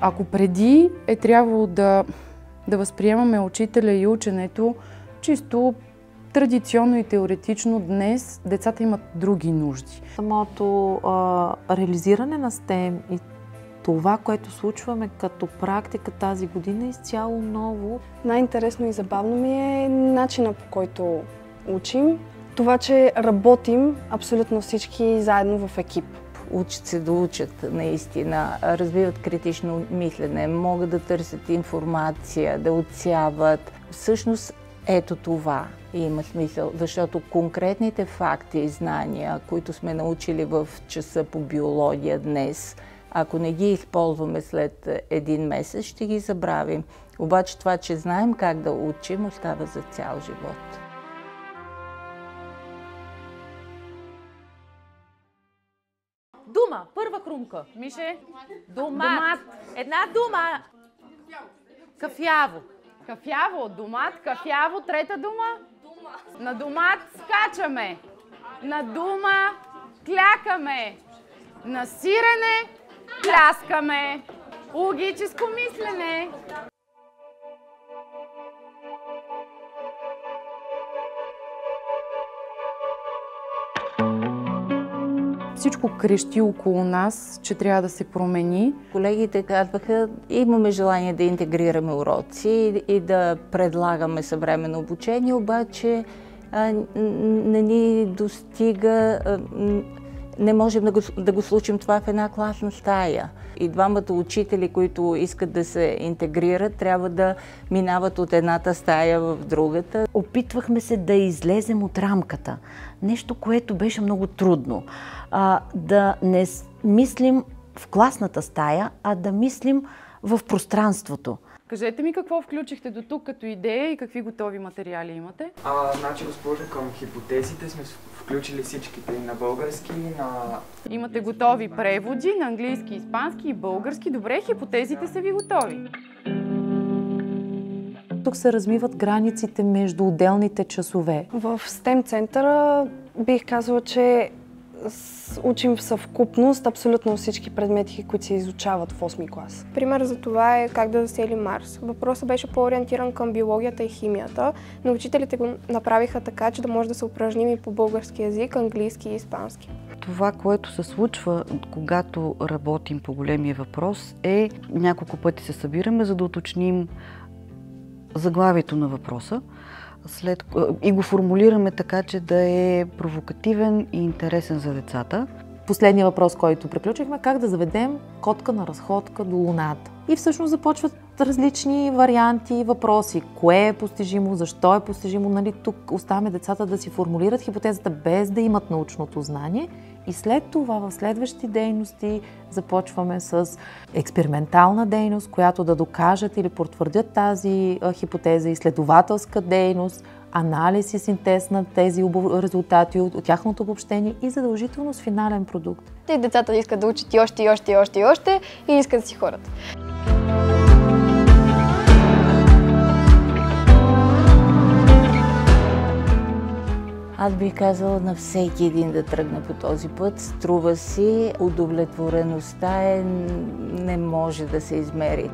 Ако преди е трябвало да възприемаме учителя и ученето чисто традиционно и теоретично, днес децата имат други нужди. Самото реализиране на STEM и това, което случваме като практика тази година, е изцяло ново. Най-интересно и забавно ми е начина, по който учим. Това, че работим абсолютно всички заедно в екип. Учат се да учат наистина, развиват критично мислене, могат да търсят информация, да отсяват. Всъщност ето това има смисъл, защото конкретните факти и знания, които сме научили в часа по биология днес, ако не ги използваме след един месец, ще ги забравим. Обаче това, че знаем как да учим, остава за цял живот. Дума. Първа хрумка. Мише? Домат. Една дума. Кафяво. Кафяво, домат, кафяво, трета дума? На домат скачаме. На дума клякаме. На сирене пляскаме. Логическо мислене. Всичко крещи около нас, че трябва да се промени. Колегите казваха, имаме желание да интегрираме уроци и да предлагаме съвременно обучение, обаче не ни достига, не можем да го случим това в една класна стая. И двамата учители, които искат да се интегрират, трябва да минават от едната стая в другата. Опитвахме се да излезем от рамката. Нещо, което беше много трудно. Да не мислим в класната стая, а да мислим в пространството. Кажете ми какво включихте до тук като идея и какви готови материали имате? Значи, госпожо, към хипотезите сме включили всичките на български, на... Имате готови преводи на английски, испански и български. Добре, хипотезите са ви готови. Тук се размиват границите между отделните часове. В STEM центъра бих казала, че учим в съвкупност абсолютно всички предмети, които се изучават в 8-ми клас. Пример за това е как да заселим Марс. Въпросът беше по-ориентиран към биологията и химията, но учителите го направиха така, че да може да се упражним и по български език, английски и испански. Това, което се случва, когато работим по големия въпрос, е няколко пъти се събираме, за да уточним заглавието на въпроса и го формулираме така, че да е провокативен и интересен за децата. Последният въпрос, който приключихме, как да заведем котка на разходка до Луната. И всъщност започват различни варианти и въпроси. Кое е постижимо, защо е постижимо. Нали, тук оставяме децата да си формулират хипотезата без да имат научното знание. И след това в следващи дейности започваме с експериментална дейност, която да докажат или потвърдят тази хипотеза, изследователска дейност, анализ и синтез на тези резултати от тяхното обобщение и задължително с финален продукт. Те децата искат да учат и още, и още, и още, и още и искат да си ходят. Аз бих казала на всеки един да тръгне по този път. Струва си, удовлетвореността не може да се измери.